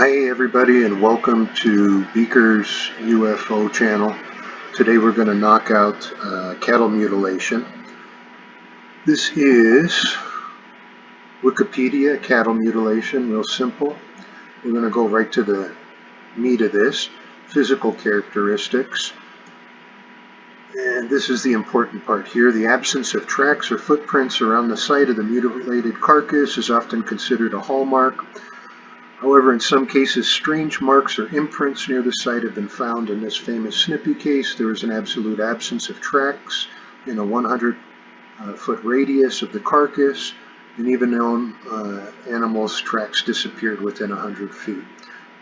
Hi everybody and welcome to Beaker's UFO channel. Today we're going to knock out cattle mutilation. This is Wikipedia cattle mutilation, real simple. We're going to go right to the meat of this, physical characteristics. And this is the important part here. The absence of tracks or footprints around the site of the mutilated carcass is often considered a hallmark. However, in some cases, strange marks or imprints near the site have been found. In this famous Snippy case, there was an absolute absence of tracks in a 100-foot radius of the carcass, and even known animals' tracks disappeared within 100 feet.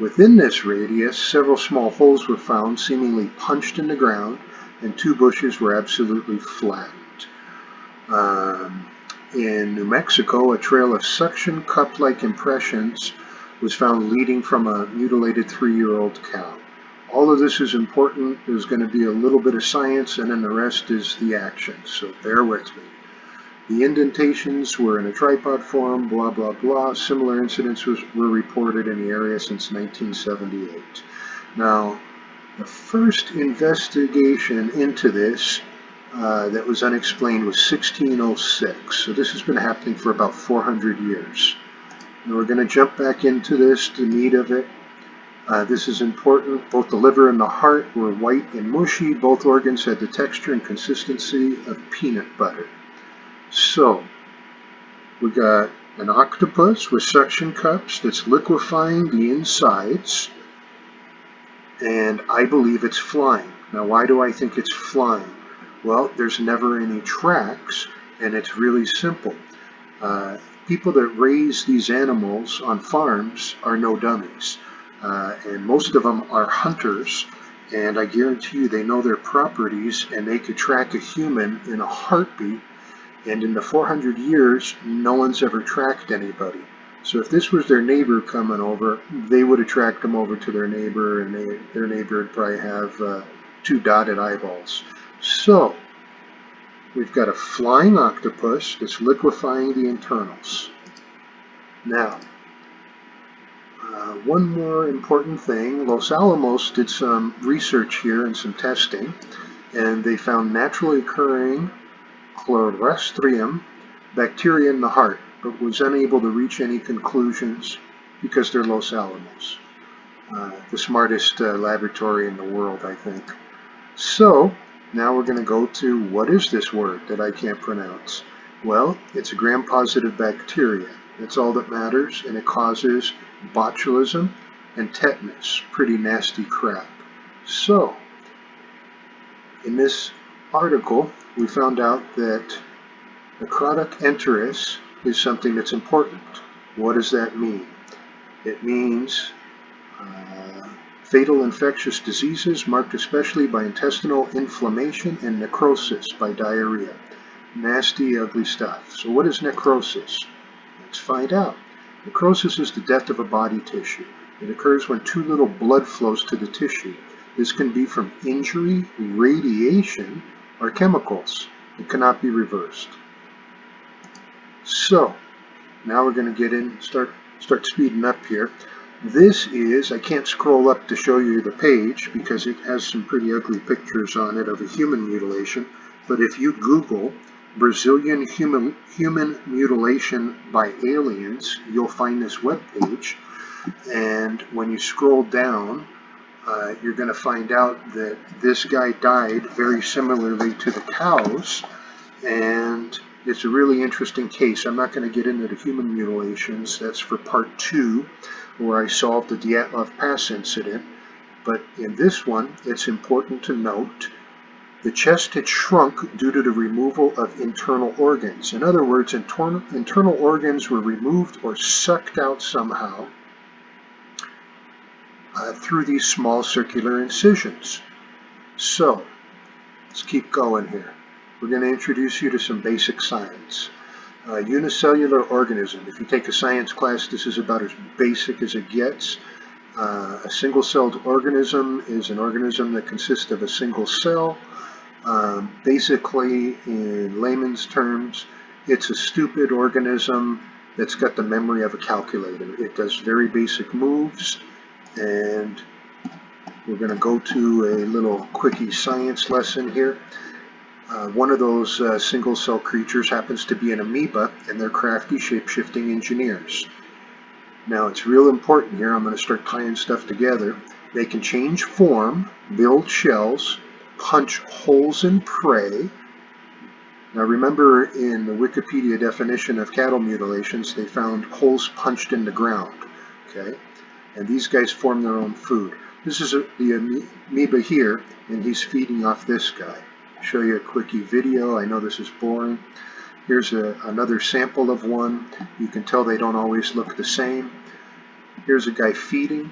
Within this radius, several small holes were found, seemingly punched in the ground, and 2 bushes were absolutely flattened. In New Mexico, a trail of suction cup-like impressions was found leading from a mutilated 3-year-old cow. All of this is important. There's going to be a little bit of science, and then the rest is the action, so bear with me. The indentations were in a tripod form, blah, blah, blah. Similar incidents were reported in the area since 1978. Now, the first investigation into this that was unexplained was 1606, so this has been happening for about 400 years. And we're going to jump back into this, the meat of it. This is important. Both the liver and the heart were white and mushy. Both organs had the texture and consistency of peanut butter. So, we got an octopus with suction cups that's liquefying the insides, and I believe it's flying. Now, why do I think it's flying? Well, there's never any tracks, and it's really simple. People that raise these animals on farms are no dummies, and most of them are hunters, and I guarantee you they know their properties, and they could track a human in a heartbeat, and in the 400 years, no one's ever tracked anybody. So if this was their neighbor coming over, they would have tracked them over to their neighbor, and their neighbor would probably have 2 dotted eyeballs. So, we've got a flying octopus that's liquefying the internals. Now, one more important thing. Los Alamos did some research here and some testing, and they found naturally occurring Clostridium bacteria in the heart, but was unable to reach any conclusions because they're Los Alamos. The smartest laboratory in the world, I think. So, now we're going to go to, what is this word that I can't pronounce? Well, it's a gram-positive bacteria. That's all that matters, and it causes botulism and tetanus. Pretty nasty crap. So, in this article, we found out that necrotic enterus is something that's important. What does that mean? It means fatal infectious diseases marked especially by intestinal inflammation and necrosis by diarrhea. Nasty, ugly stuff. So what is necrosis? Let's find out. Necrosis is the death of a body tissue. It occurs when too little blood flows to the tissue. This can be from injury, radiation, or chemicals. It cannot be reversed. So, now we're going to get in, start speeding up here. This is, I can't scroll up to show you the page because it has some pretty ugly pictures on it of a human mutilation, but if you Google Brazilian human mutilation by aliens, you'll find this webpage, and when you scroll down, you're going to find out that this guy died very similarly to the cows, and it's a really interesting case. I'm not going to get into the human mutilations. That's for part 2, where I solved the Dyatlov Pass incident. But in this one, it's important to note the chest had shrunk due to the removal of internal organs. In other words, internal organs were removed or sucked out somehow through these small circular incisions. So, let's keep going here. We're going to introduce you to some basic science. Unicellular organism. If you take a science class, this is about as basic as it gets. A single-celled organism is an organism that consists of a single cell. Basically, in layman's terms, it's a stupid organism that's got the memory of a calculator. It does very basic moves, and we're going to go to a little quickie science lesson here. One of those single cell creatures happens to be an amoeba, and they're crafty shape-shifting engineers. Now it's real important here, I'm going to start tying stuff together. They can change form, build shells, punch holes in prey. Now remember, in the Wikipedia definition of cattle mutilations, they found holes punched in the ground. Okay, and these guys form their own food. This is the amoeba here, and he's feeding off this guy. Show you a quickie video. I know this is boring. Here's another sample of one. You can tell they don't always look the same. Here's a guy feeding.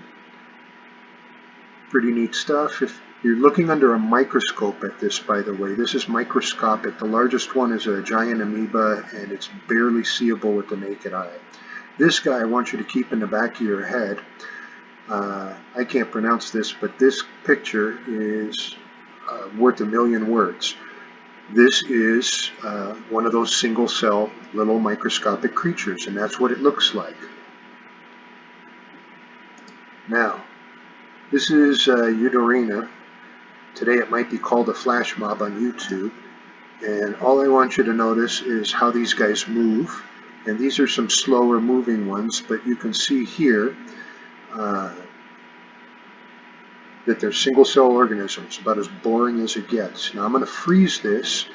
Pretty neat stuff. If you're looking under a microscope at this, by the way, this is microscopic. The largest one is a giant amoeba, and it's barely seeable with the naked eye. This guy I want you to keep in the back of your head. I can't pronounce this, but this picture is worth a million words. This is one of those single cell little microscopic creatures, and that's what it looks like. Now, this is Uterina. Today it might be called a flash mob on YouTube, and all I want you to notice is how these guys move. And these are some slower moving ones, but you can see here that they're single cell organisms, about as boring as it gets. Now I'm going to freeze this,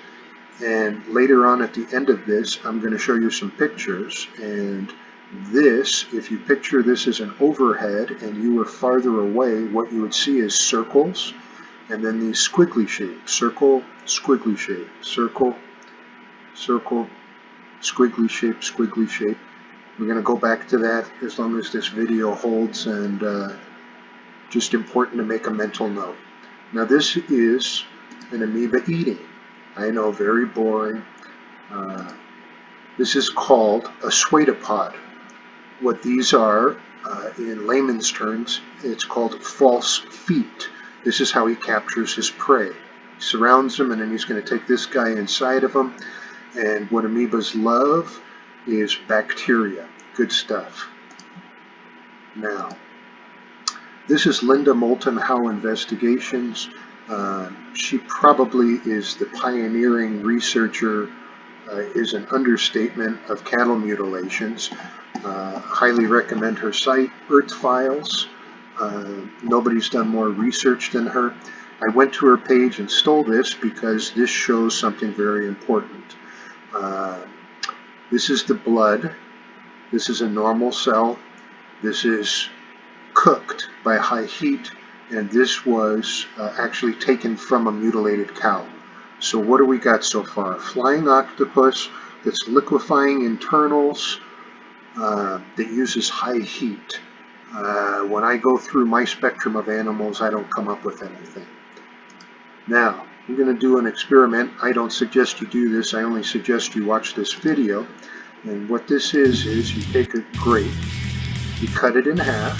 and later on at the end of this I'm going to show you some pictures. And this, if you picture this as an overhead and you were farther away, what you would see is circles, and then these squiggly shapes. Circle, squiggly shape, circle, circle, squiggly shape, squiggly shape. We're going to go back to that as long as this video holds, and just important to make a mental note. Now this is an amoeba eating. I know, very boring. This is called a pseudopod. What these are, in layman's terms, it's called false feet. This is how he captures his prey. He surrounds them, and then he's going to take this guy inside of him. And what amoebas love is bacteria. Good stuff. Now, this is Linda Moulton Howe Investigations. She probably is the pioneering researcher, is an understatement, of cattle mutilations. Highly recommend her site, Earth Files. Nobody's done more research than her. I went to her page and stole this because this shows something very important. This is the blood. This is a normal cell. This is cooked by high heat, and this was actually taken from a mutilated cow. So what do we got so far? Flying octopus that's liquefying internals, that uses high heat. When I go through my spectrum of animals, I don't come up with anything. Now, I'm going to do an experiment. I don't suggest you do this. I only suggest you watch this video. And what this is you take a grape, you cut it in half,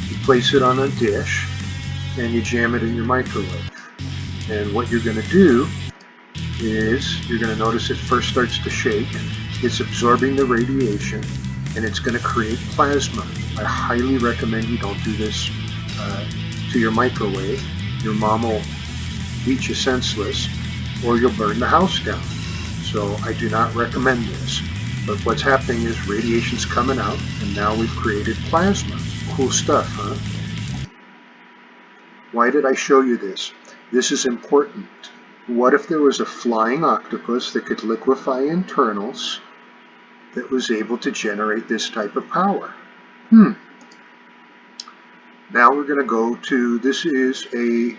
you place it on a dish, and you jam it in your microwave. And what you're going to do is you're going to notice it first starts to shake. It's absorbing the radiation, and it's going to create plasma. I highly recommend you don't do this to your microwave. Your mom will beat you senseless, or you'll burn the house down. So I do not recommend this. But what's happening is radiation's coming out, and now we've created plasma. Cool stuff, huh? Why did I show you this? This is important. What if there was a flying octopus that could liquefy internals that was able to generate this type of power? Now we're going to go to, this is a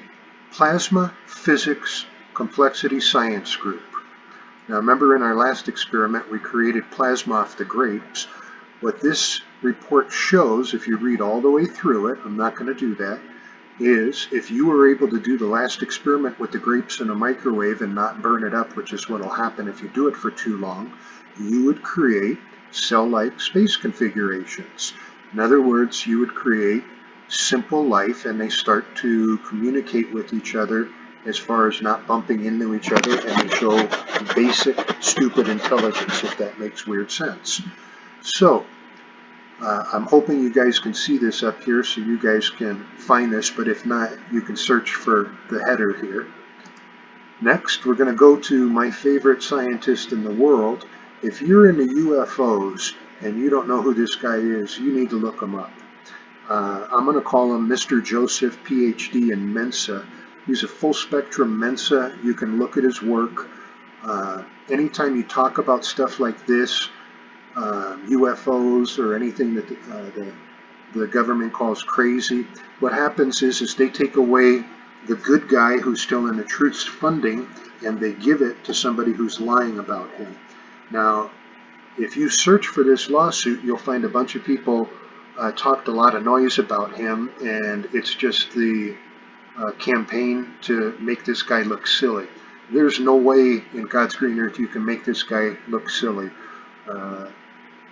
plasma physics complexity science group. Now remember, in our last experiment we created plasma off the grapes. What this report shows, if you read all the way through it, I'm not going to do that, is if you were able to do the last experiment with the grapes in a microwave and not burn it up, which is what will happen if you do it for too long, you would create cell-like space configurations. In other words, you would create simple life, and they start to communicate with each other as far as not bumping into each other, and they show basic, stupid intelligence, if that makes weird sense. So, I'm hoping you guys can see this up here so you guys can find this, but if not, you can search for the header here. Next, we're going to go to my favorite scientist in the world. If you're into UFOs and you don't know who this guy is, you need to look him up. I'm going to call him Mr. Joseph, PhD in Mensa. He's a full spectrum Mensa. You can look at his work. Anytime you talk about stuff like this, UFOs or anything that the government calls crazy, what happens is they take away the good guy who's still in the truth's funding, and they give it to somebody who's lying about him. Now, if you search for this lawsuit, you'll find a bunch of people talked a lot of noise about him, and it's just the campaign to make this guy look silly. There's no way in God's green earth you can make this guy look silly.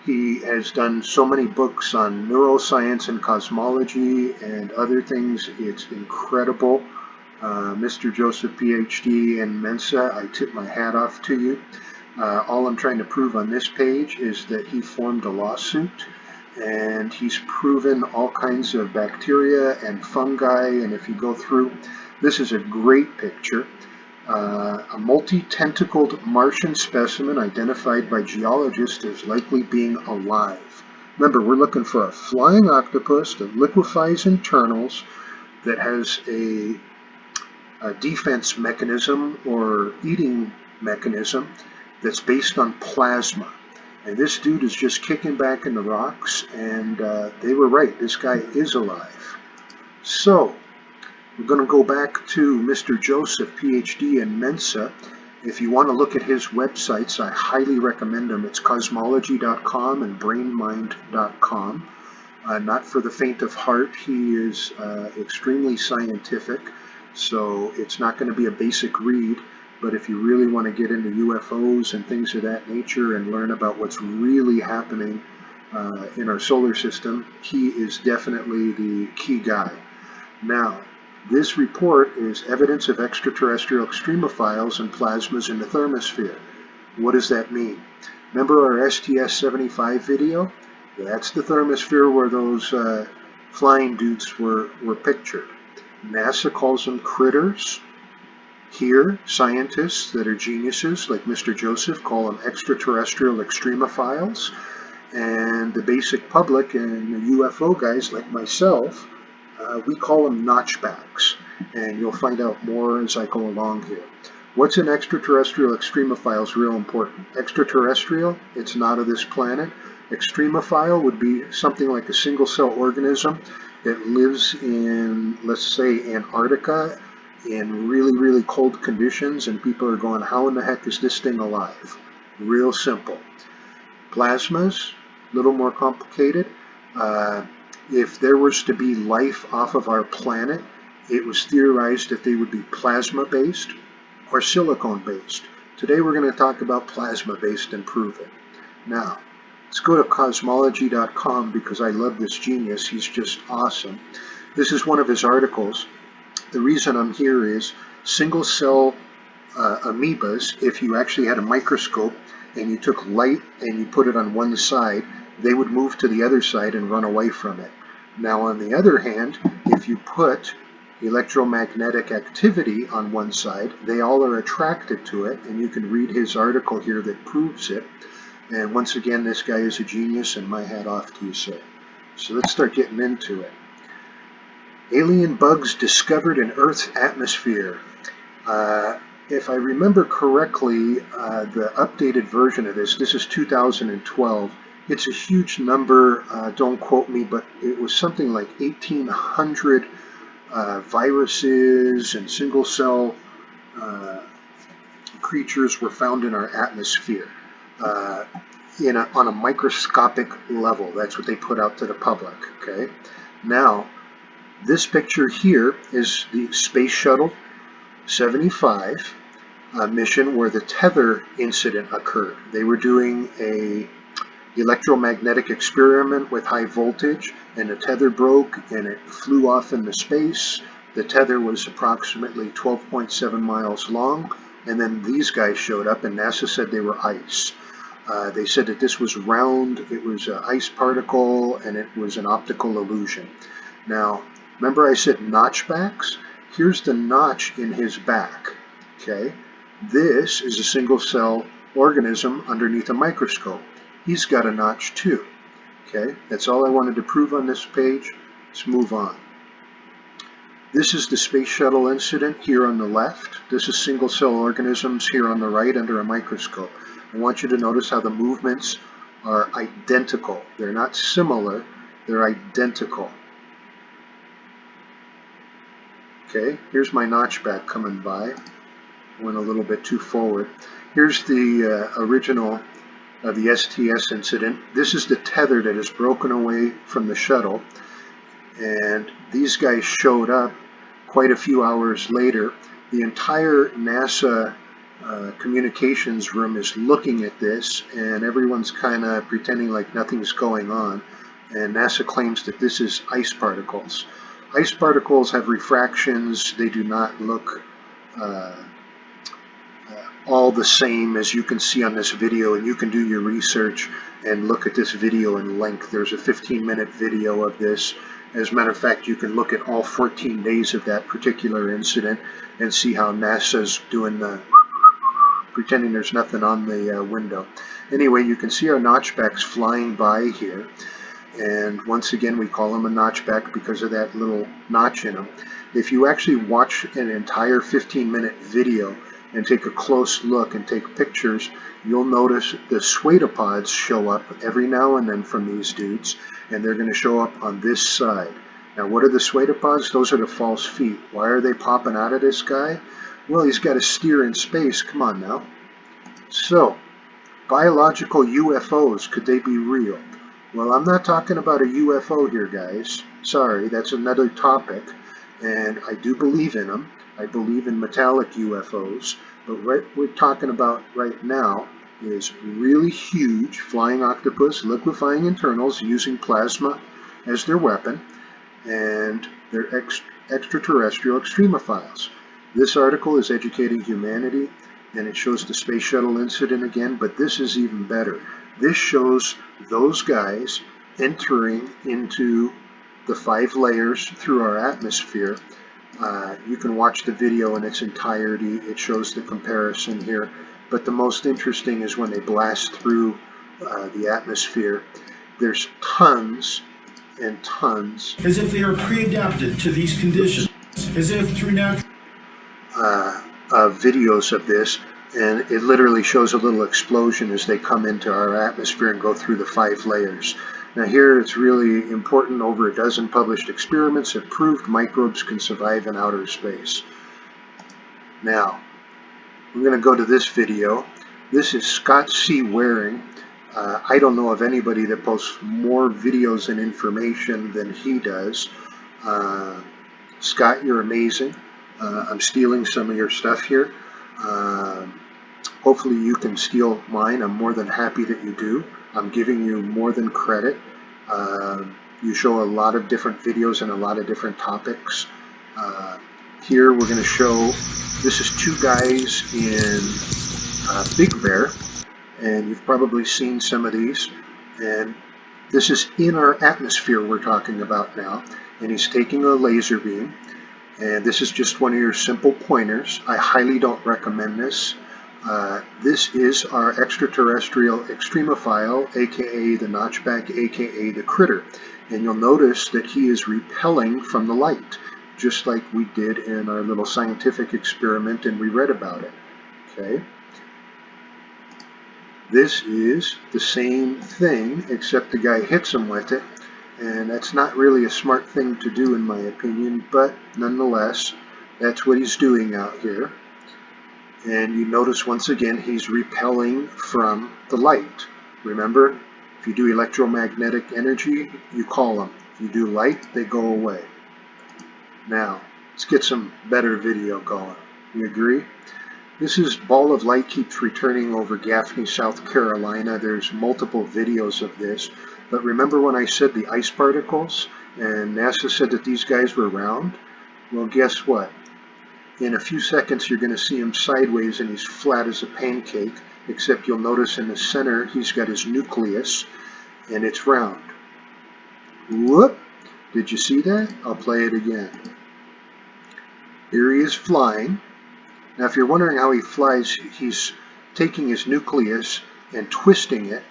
He has done so many books on neuroscience and cosmology and other things. It's incredible. Mr. Joseph, PhD in Mensa, I tip my hat off to you. All I'm trying to prove on this page is that he formed a lawsuit, and he's proven all kinds of bacteria and fungi, and if you go through, this is a great picture. A multi-tentacled Martian specimen identified by geologists as likely being alive. Remember, we're looking for a flying octopus that liquefies internals, that has a defense mechanism or eating mechanism that's based on plasma. And this dude is just kicking back in the rocks, and they were right. This guy is alive. So, we're going to go back to Mr. Joseph, PhD in Mensa. If you want to look at his websites, I highly recommend them. It's cosmology.com and brainmind.com. Not for the faint of heart. He is extremely scientific, so it's not going to be a basic read. But if you really want to get into UFOs and things of that nature and learn about what's really happening in our solar system, he is definitely the key guy. Now, this report is evidence of extraterrestrial extremophiles and plasmas in the thermosphere. What does that mean? Remember our STS-75 video? That's the thermosphere where those flying dudes were pictured. NASA calls them critters. Here, scientists that are geniuses, like Mr. Joseph, call them extraterrestrial extremophiles. And the basic public and the UFO guys like myself, we call them notchbacks, and you'll find out more as I go along here. What's an extraterrestrial extremophile is real important. Extraterrestrial, it's not of this planet. Extremophile would be something like a single-cell organism that lives in, let's say, Antarctica in really, really cold conditions, and people are going, how in the heck is this thing alive? Real simple. Plasmas, a little more complicated. If there was to be life off of our planet, it was theorized that they would be plasma-based or silicone-based. Today we're going to talk about plasma-based and prove it. Now, let's go to cosmology.com because I love this genius. He's just awesome. This is one of his articles. The reason I'm here is single-cell amoebas, if you actually had a microscope and you took light and you put it on one side, they would move to the other side and run away from it. Now, on the other hand, if you put electromagnetic activity on one side, they all are attracted to it, and you can read his article here that proves it. And once again, this guy is a genius, and my hat off to you, sir. So let's start getting into it. Alien bugs discovered in Earth's atmosphere. If I remember correctly, the updated version of this is 2012. It's a huge number, don't quote me, but it was something like 1,800 viruses and single-cell creatures were found in our atmosphere on a microscopic level. That's what they put out to the public, okay? Now, this picture here is the Space Shuttle 75 mission where the tether incident occurred. They were doing a electromagnetic experiment with high voltage, and the tether broke and it flew off into space, The tether was approximately 12.7 miles long, and then these guys showed up, and NASA said they were ice. They said that this was round, it was an ice particle, and it was an optical illusion. Now, remember I said notchbacks? Here's the notch in his back, okay? This is a single cell organism underneath a microscope. He's got a notch too, okay? That's all I wanted to prove on this page. Let's move on. This is the space shuttle incident here on the left. This is single cell organisms here on the right under a microscope. I want you to notice how the movements are identical. They're not similar, they're identical. Okay, here's my notchback coming by. Went a little bit too forward. Here's the original the STS incident. This is the tether that is broken away from the shuttle, and these guys showed up quite a few hours later. The entire NASA communications room is looking at this, and everyone's kind of pretending like nothing's going on, and NASA claims that this is ice particles. Ice particles have refractions. They do not look all the same as you can see on this video, and you can do your research and look at this video in length. There's a 15-minute video of this. As a matter of fact, you can look at all 14 days of that particular incident and see how NASA's doing the pretending there's nothing on the window. Anyway, you can see our notchbacks flying by here, and once again we call them a notchback because of that little notch in them. If you actually watch an entire 15-minute video and take a close look and take pictures, you'll notice the pseudopods show up every now and then from these dudes, and they're going to show up on this side. Now, what are the pseudopods? Those are the false feet. Why are they popping out of this guy? Well, he's got to steer in space. Come on now. So, biological UFOs, could they be real? Well, I'm not talking about a UFO here, guys. Sorry, that's another topic, and I do believe in them. I believe in metallic UFOs, but what we're talking about right now is really huge flying octopus liquefying internals using plasma as their weapon, and they're extraterrestrial extremophiles. This article is educating humanity, and it shows the space shuttle incident again, but this is even better. This shows those guys entering into the 5 layers through our atmosphere. You can watch the video in its entirety. It shows the comparison here, but the most interesting is when they blast through the atmosphere. There's tons and tons, as if they are pre-adapted to these conditions, as if through natural videos of this, and it literally shows a little explosion as they come into our atmosphere and go through the 5 layers. Now here it's really important. Over a dozen published experiments have proved microbes can survive in outer space. Now, we're going to go to this video. This is Scott C. Waring. I don't know of anybody that posts more videos and information than he does. Scott, you're amazing. I'm stealing some of your stuff here. Hopefully you can steal mine. I'm more than happy that you do. I'm giving you more than credit. You show a lot of different videos and a lot of different topics. Here we're going to show, this is 2 guys in Big Bear, and you've probably seen some of these, and this is in our atmosphere we're talking about now, and he's taking a laser beam, and this is just one of your simple pointers. I highly don't recommend this. This is our extraterrestrial extremophile, aka the notchback, aka the critter, and you'll notice that he is repelling from the light, just like we did in our little scientific experiment and we read about it. Okay. This is the same thing, except the guy hits him with it, and that's not really a smart thing to do in my opinion, but nonetheless, that's what he's doing out here. And you notice once again he's repelling from the light. Remember, if you do electromagnetic energy, you call them. If you do light, they go away. Now, let's get some better video going. You agree? This is ball of light keeps returning over Gaffney, South Carolina. There's multiple videos of this. But remember when I said the ice particles, and NASA said that these guys were round? Well, guess what? In a few seconds you're going to see him sideways and he's flat as a pancake, except you'll notice in the center he's got his nucleus and it's round. Whoop! Did you see that? I'll play it again. Here he is flying. Now if you're wondering how he flies, he's taking his nucleus and twisting it,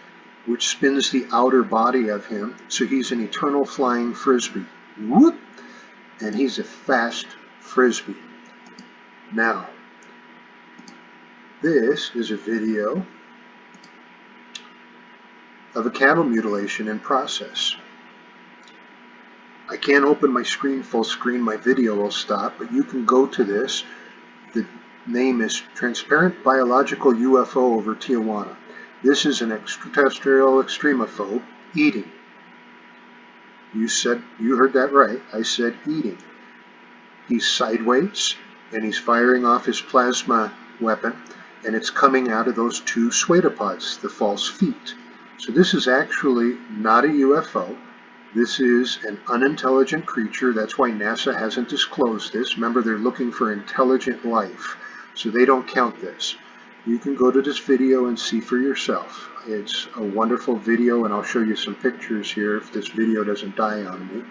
which spins the outer body of him, so he's an eternal flying frisbee. Whoop! And he's a fast frisbee. Now, this is a video of a cattle mutilation in process. I can't open my screen full screen, my video will stop, but you can go to this. The name is Transparent Biological UFO over Tijuana. This is an extraterrestrial extremophobe eating. You heard that right. I said eating. He's sideways and he's firing off his plasma weapon, and it's coming out of those two pseudopods, the false feet. So this is actually not a UFO. This is an unintelligent creature. That's why NASA hasn't disclosed this. Remember, they're looking for intelligent life, so they don't count this. You can go to this video and see for yourself. It's a wonderful video, and I'll show you some pictures here if this video doesn't die on me.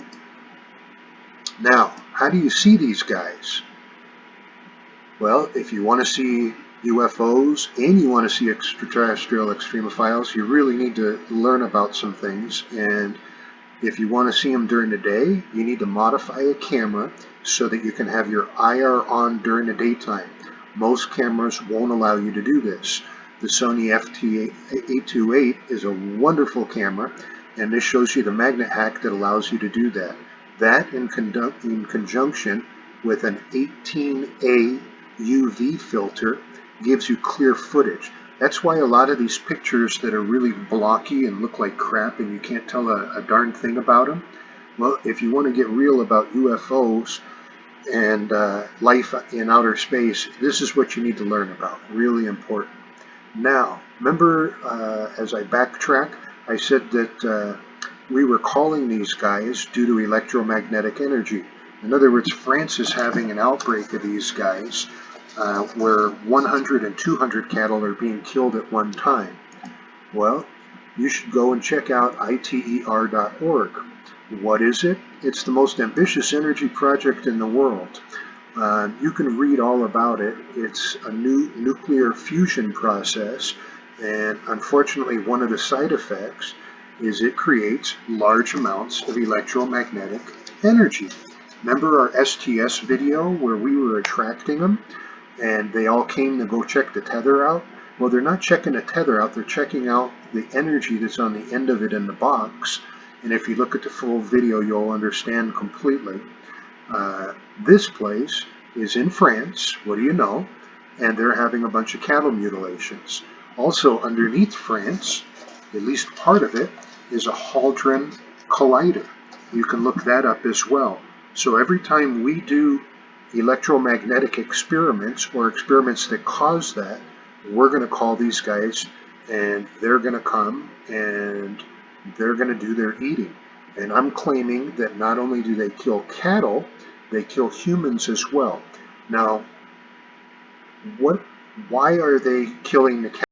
Now, how do you see these guys? Well, if you want to see UFOs and you want to see extraterrestrial extremophiles, you really need to learn about some things. And if you want to see them during the day, you need to modify a camera so that you can have your IR on during the daytime. Most cameras won't allow you to do this. The Sony FT828 is a wonderful camera, and this shows you the magnet hack that allows you to do that. That in conjunction with an 18A UV filter gives you clear footage. That's why a lot of these pictures that are really blocky and look like crap and you can't tell a darn thing about them, well, if you want to get real about UFOs and life in outer space, this is what you need to learn about. Really important. Now, remember, as I backtrack, I said that we were calling these guys due to electromagnetic energy. In other words, France is having an outbreak of these guys where 100 and 200 cattle are being killed at one time. Well, you should go and check out iter.org. What is it? It's the most ambitious energy project in the world. You can read all about it. It's a new nuclear fusion process, and unfortunately one of the side effects is it creates large amounts of electromagnetic energy. Remember our STS video where we were attracting them and they all came to go check the tether out? Well, they're not checking the tether out, they're checking out the energy that's on the end of it in the box. And if you look at the full video, you'll understand completely. This place is in France, what do you know? And they're having a bunch of cattle mutilations. Also underneath France, at least part of it, is a Hadron Collider. You can look that up as well. So every time we do electromagnetic experiments or experiments that cause that, we're going to call these guys and they're going to come and they're going to do their eating. And I'm claiming that not only do they kill cattle, they kill humans as well. Now, why are they killing the cattle?